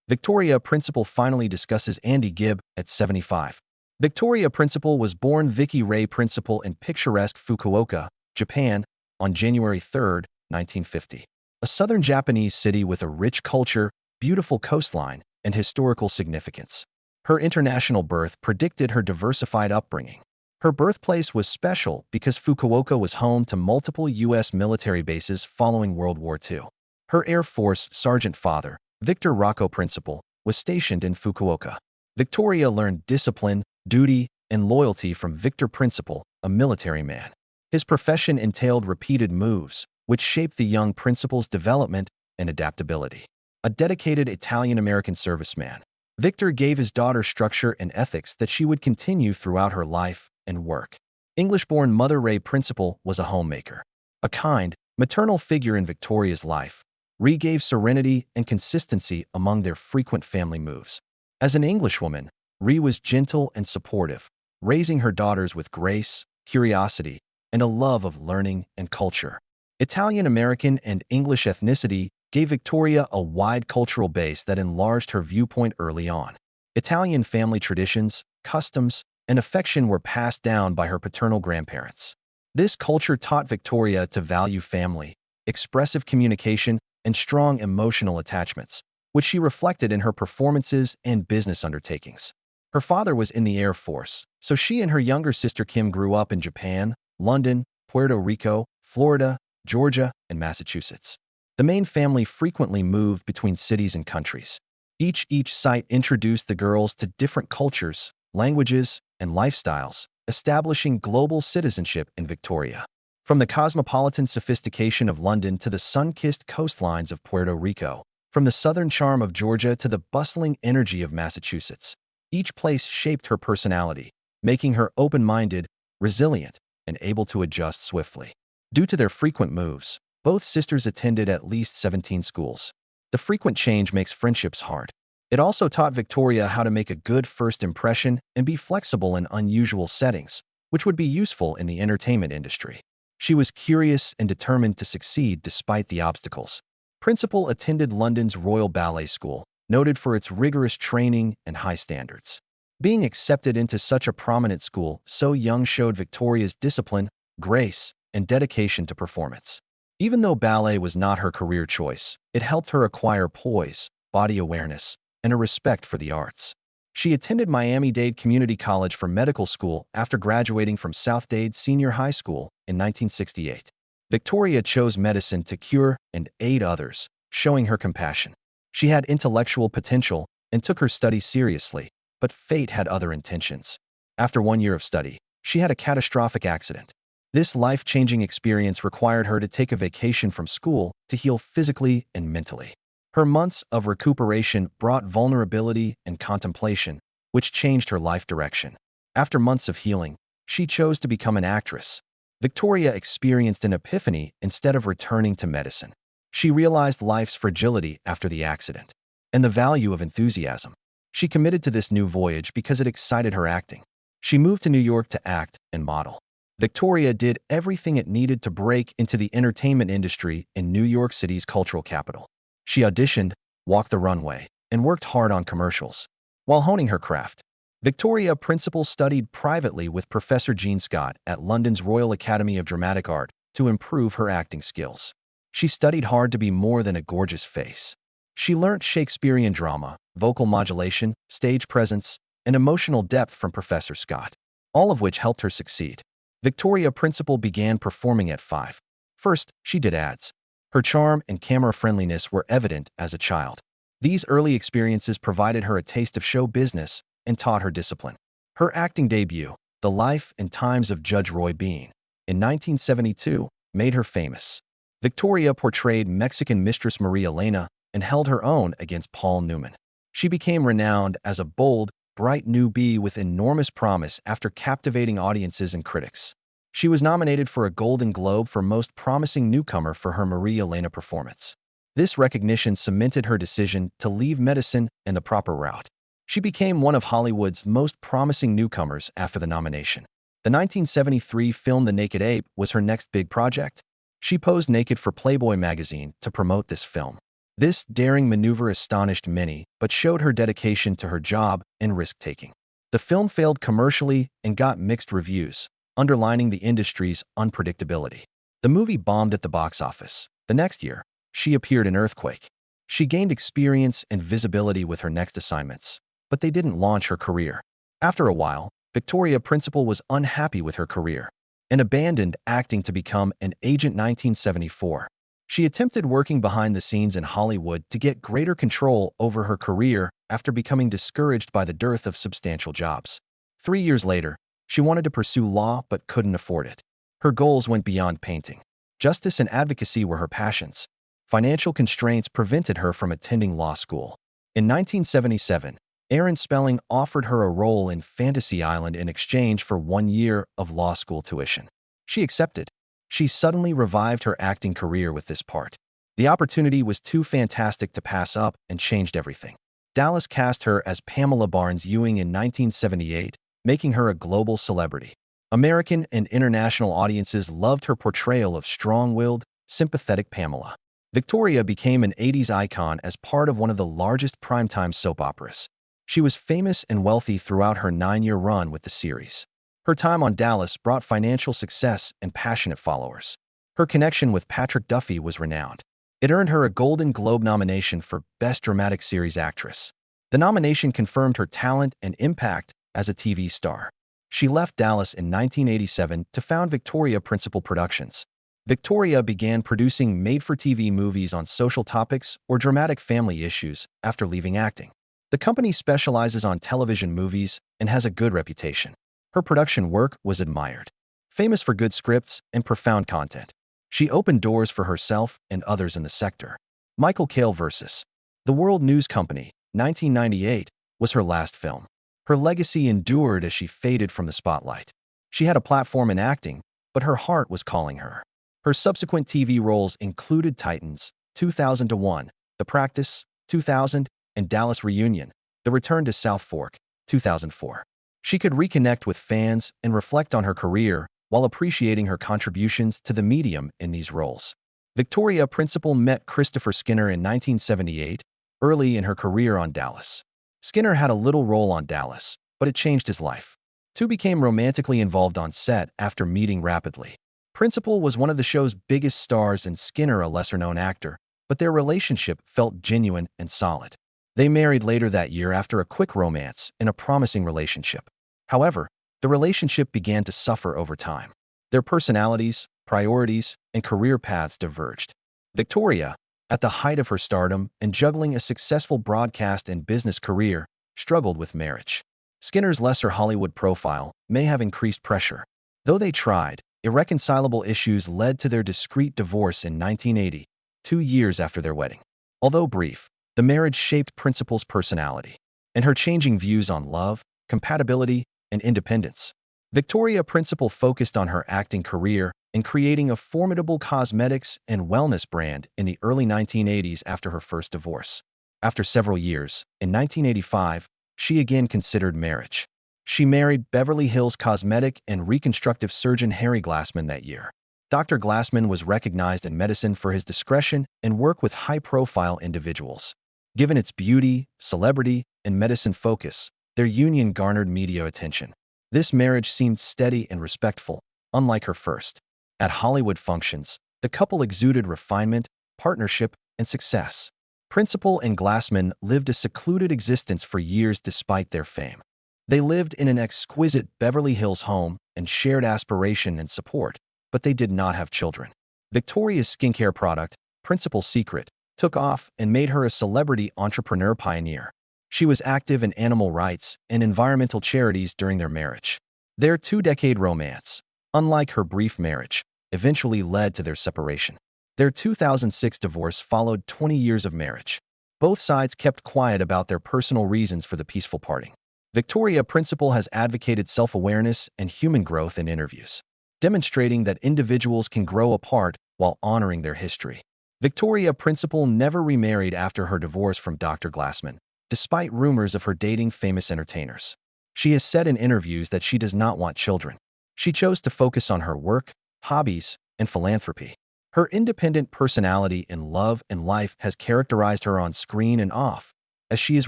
Victoria Principal finally discusses Andy Gibb at 75. Victoria Principal was born Vicky Ray Principal in picturesque Fukuoka, Japan, on January 3, 1950. A southern Japanese city with a rich culture, beautiful coastline, and historical significance. Her international birth predicted her diversified upbringing. Her birthplace was special because Fukuoka was home to multiple U.S. military bases following World War II. Her Air Force Sergeant father, Victor Rocco Principal, was stationed in Fukuoka. Victoria learned discipline, duty, and loyalty from Victor Principal, a military man. His profession entailed repeated moves, which shaped the young principal's development and adaptability. A dedicated Italian-American serviceman, Victor gave his daughter structure and ethics that she would continue throughout her life and work. English-born Mother Ray Principal was a homemaker. A kind, maternal figure in Victoria's life, Ree gave serenity and consistency among their frequent family moves. As an Englishwoman, Ree was gentle and supportive, raising her daughters with grace, curiosity, and a love of learning and culture. Italian-American and English ethnicity gave Victoria a wide cultural base that enlarged her viewpoint early on. Italian family traditions, customs, and affection were passed down by her paternal grandparents. This culture taught Victoria to value family, expressive communication, and strong emotional attachments, which she reflected in her performances and business undertakings. Her father was in the Air Force, so she and her younger sister Kim grew up in Japan, London, Puerto Rico, Florida, Georgia, and Massachusetts. The main family frequently moved between cities and countries. Each site introduced the girls to different cultures, languages, and lifestyles, establishing global citizenship in Victoria. From the cosmopolitan sophistication of London to the sun-kissed coastlines of Puerto Rico, from the southern charm of Georgia to the bustling energy of Massachusetts, each place shaped her personality, making her open-minded, resilient, and able to adjust swiftly. Due to their frequent moves, both sisters attended at least 17 schools. The frequent change makes friendships hard. It also taught Victoria how to make a good first impression and be flexible in unusual settings, which would be useful in the entertainment industry. She was curious and determined to succeed despite the obstacles. Principal attended London's Royal Ballet School, noted for its rigorous training and high standards. Being accepted into such a prominent school so young showed Victoria's discipline, grace, and dedication to performance. Even though ballet was not her career choice, it helped her acquire poise, body awareness, and a respect for the arts. She attended Miami-Dade Community College for medical school after graduating from South Dade Senior High School in 1968. Victoria chose medicine to cure and aid others, showing her compassion. She had intellectual potential and took her studies seriously, but fate had other intentions. After 1 year of study, she had a catastrophic accident. This life-changing experience required her to take a vacation from school to heal physically and mentally. Her months of recuperation brought vulnerability and contemplation, which changed her life direction. After months of healing, she chose to become an actress. Victoria experienced an epiphany instead of returning to medicine. She realized life's fragility after the accident and the value of enthusiasm. She committed to this new voyage because it excited her acting. She moved to New York to act and model. Victoria did everything it needed to break into the entertainment industry in New York City's cultural capital. She auditioned, walked the runway, and worked hard on commercials. While honing her craft, Victoria Principal studied privately with Professor Jean Scott at London's Royal Academy of Dramatic Art to improve her acting skills. She studied hard to be more than a gorgeous face. She learnt Shakespearean drama, vocal modulation, stage presence, and emotional depth from Professor Scott, all of which helped her succeed. Victoria Principal began performing at 5. First, she did ads. Her charm and camera friendliness were evident as a child. These early experiences provided her a taste of show business and taught her discipline. Her acting debut, The Life and Times of Judge Roy Bean, in 1972, made her famous. Victoria portrayed Mexican Mistress Maria Elena and held her own against Paul Newman. She became renowned as a bold, bright newbie with enormous promise after captivating audiences and critics. She was nominated for a Golden Globe for Most Promising Newcomer for her Maria Elena performance. This recognition cemented her decision to leave medicine and the proper route. She became one of Hollywood's most promising newcomers after the nomination. The 1973 film The Naked Ape was her next big project. She posed naked for Playboy magazine to promote this film. This daring maneuver astonished many, but showed her dedication to her job and risk-taking. The film failed commercially and got mixed reviews, underlining the industry's unpredictability. The movie bombed at the box office. The next year, she appeared in Earthquake. She gained experience and visibility with her next assignments, but they didn't launch her career. After a while, Victoria Principal was unhappy with her career and abandoned acting to become an agent in 1974. She attempted working behind the scenes in Hollywood to get greater control over her career after becoming discouraged by the dearth of substantial jobs. 3 years later, she wanted to pursue law but couldn't afford it. Her goals went beyond painting. Justice and advocacy were her passions. Financial constraints prevented her from attending law school. In 1977, Aaron Spelling offered her a role in Fantasy Island in exchange for 1 year of law school tuition. She accepted. She suddenly revived her acting career with this part. The opportunity was too fantastic to pass up and changed everything. Dallas cast her as Pamela Barnes Ewing in 1978, making her a global celebrity. American and international audiences loved her portrayal of strong-willed, sympathetic Pamela. Victoria became an 80s icon as part of one of the largest primetime soap operas. She was famous and wealthy throughout her 9-year run with the series. Her time on Dallas brought financial success and passionate followers. Her connection with Patrick Duffy was renowned. It earned her a Golden Globe nomination for Best Dramatic Series Actress. The nomination confirmed her talent and impact as a TV star. She left Dallas in 1987 to found Victoria Principal Productions. Victoria began producing made-for-TV movies on social topics or dramatic family issues after leaving acting. The company specializes on television movies and has a good reputation. Her production work was admired. Famous for good scripts and profound content, she opened doors for herself and others in the sector. Michael Cale vs. The World News Company, 1998, was her last film. Her legacy endured as she faded from the spotlight. She had a platform in acting, but her heart was calling her. Her subsequent TV roles included Titans, 2001, The Practice, 2000, and Dallas Reunion, The Return to South Fork, 2004. She could reconnect with fans and reflect on her career while appreciating her contributions to the medium in these roles. Victoria Principal met Christopher Skinner in 1978, early in her career on Dallas. Skinner had a little role on Dallas, but it changed his life. Two became romantically involved on set after meeting rapidly. Principal was one of the show's biggest stars and Skinner a lesser-known actor, but their relationship felt genuine and solid. They married later that year after a quick romance in a promising relationship. However, the relationship began to suffer over time. Their personalities, priorities, and career paths diverged. Victoria, at the height of her stardom and juggling a successful broadcast and business career, struggled with marriage. Skinner's lesser Hollywood profile may have increased pressure. Though they tried, irreconcilable issues led to their discreet divorce in 1980, 2 years after their wedding. Although brief, the marriage shaped Principal's personality and her changing views on love, compatibility, and independence. Victoria Principal focused on her acting career and creating a formidable cosmetics and wellness brand in the early 1980s after her first divorce. After several years, in 1985, she again considered marriage. She married Beverly Hills cosmetic and reconstructive surgeon Harry Glassman that year. Dr. Glassman was recognized in medicine for his discretion and work with high-profile individuals. Given its beauty, celebrity, and medicine focus, their union garnered media attention. This marriage seemed steady and respectful, unlike her first. At Hollywood functions, the couple exuded refinement, partnership, and success. Principal and Glassman lived a secluded existence for years despite their fame. They lived in an exquisite Beverly Hills home and shared aspiration and support, but they did not have children. Victoria's skincare product, Principal Secret, took off and made her a celebrity entrepreneur pioneer. She was active in animal rights and environmental charities during their marriage. Their 2-decade romance, unlike her brief marriage, eventually led to their separation. Their 2006 divorce followed 20 years of marriage. Both sides kept quiet about their personal reasons for the peaceful parting. Victoria Principal has advocated self-awareness and human growth in interviews, demonstrating that individuals can grow apart while honoring their history. Victoria Principal never remarried after her divorce from Dr. Glassman, despite rumors of her dating famous entertainers. She has said in interviews that she does not want children. She chose to focus on her work, hobbies, and philanthropy. Her independent personality in love and life has characterized her on screen and off, as she is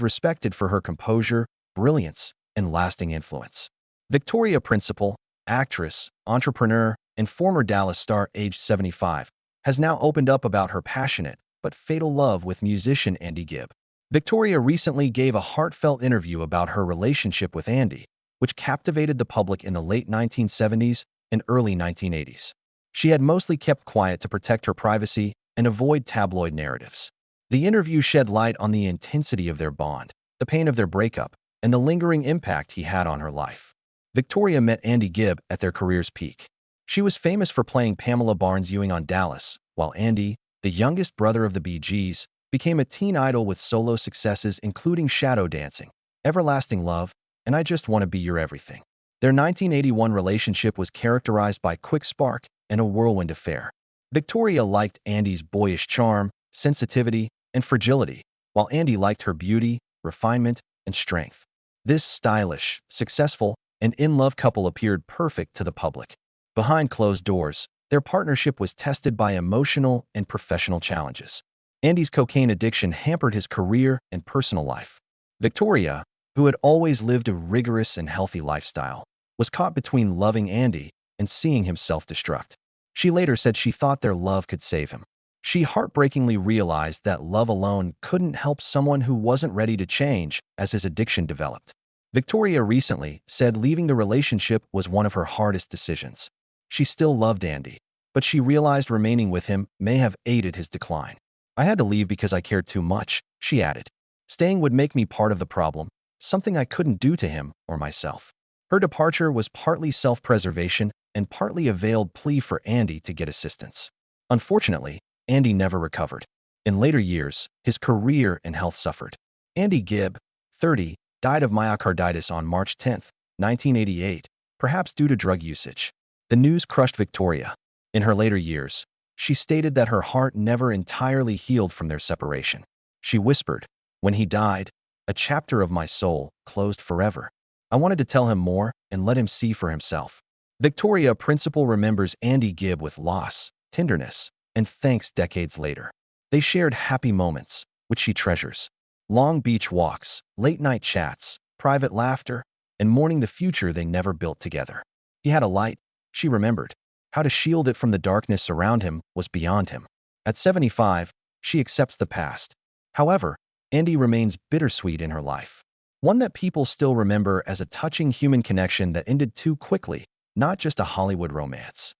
respected for her composure, brilliance, and lasting influence. Victoria Principal, actress, entrepreneur, and former Dallas star aged 75, has now opened up about her passionate but fatal love with musician Andy Gibb. Victoria recently gave a heartfelt interview about her relationship with Andy, which captivated the public in the late 1970s and early 1980s. She had mostly kept quiet to protect her privacy and avoid tabloid narratives. The interview shed light on the intensity of their bond, the pain of their breakup, and the lingering impact he had on her life. Victoria met Andy Gibb at their career's peak. She was famous for playing Pamela Barnes-Ewing on Dallas, while Andy, the youngest brother of the Bee Gees, became a teen idol with solo successes including Shadow Dancing, Everlasting Love, and I Just Want to Be Your Everything. Their 1981 relationship was characterized by quick spark and a whirlwind affair. Victoria liked Andy's boyish charm, sensitivity, and fragility, while Andy liked her beauty, refinement, and strength. This stylish, successful, and in-love couple appeared perfect to the public. Behind closed doors, their partnership was tested by emotional and professional challenges. Andy's cocaine addiction hampered his career and personal life. Victoria, who had always lived a rigorous and healthy lifestyle, was caught between loving Andy and seeing him self-destruct. She later said she thought their love could save him. She heartbreakingly realized that love alone couldn't help someone who wasn't ready to change as his addiction developed. Victoria recently said leaving the relationship was one of her hardest decisions. She still loved Andy, but she realized remaining with him may have aided his decline. I had to leave because I cared too much, she added. Staying would make me part of the problem, something I couldn't do to him or myself. Her departure was partly self-preservation and partly a veiled plea for Andy to get assistance. Unfortunately, Andy never recovered. In later years, his career and health suffered. Andy Gibb, 30, died of myocarditis on March 10, 1988, perhaps due to drug usage. The news crushed Victoria. In her later years, she stated that her heart never entirely healed from their separation. She whispered, "When he died, a chapter of my soul closed forever. I wanted to tell him more and let him see for himself." Victoria Principal remembers Andy Gibb with loss, tenderness, and thanks decades later. They shared happy moments, which she treasures. Long beach walks, late-night chats, private laughter, and mourning the future they never built together. He had a light, she remembered. How to shield it from the darkness around him was beyond him. At 75, she accepts the past. However, Andy remains bittersweet in her life. One that people still remember as a touching human connection that ended too quickly, not just a Hollywood romance.